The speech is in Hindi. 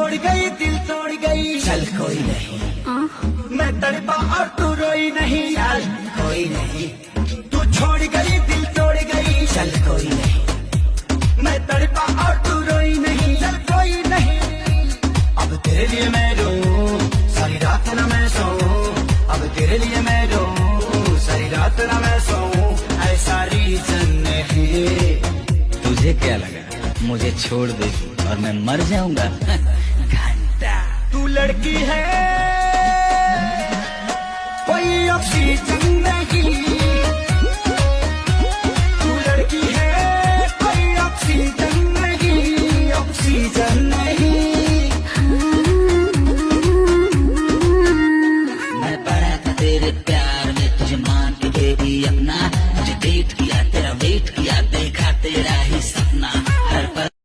छोड़ गई दिल तोड़ गई, चल कोई नहीं, मैं तड़पा और तू रोई नहीं, चल कोई नहीं, तू छोड़ गई दिल तोड़ गई, चल कोई नहीं, मैं तड़पा और तू रोई नहीं, चल कोई नहीं। अब तेरे लिए मैं रोऊं सारी रात ना मैं सोऊं, अब तेरे लिए मैं रोऊं सारी रात ना मैं सोऊं, ऐसा रीजन नहीं। तुझे क्या लगा मुझे छोड़ देगी और मैं मर जाऊंगा? घंटा तू लड़की है कोई ऑक्सीजन नहीं,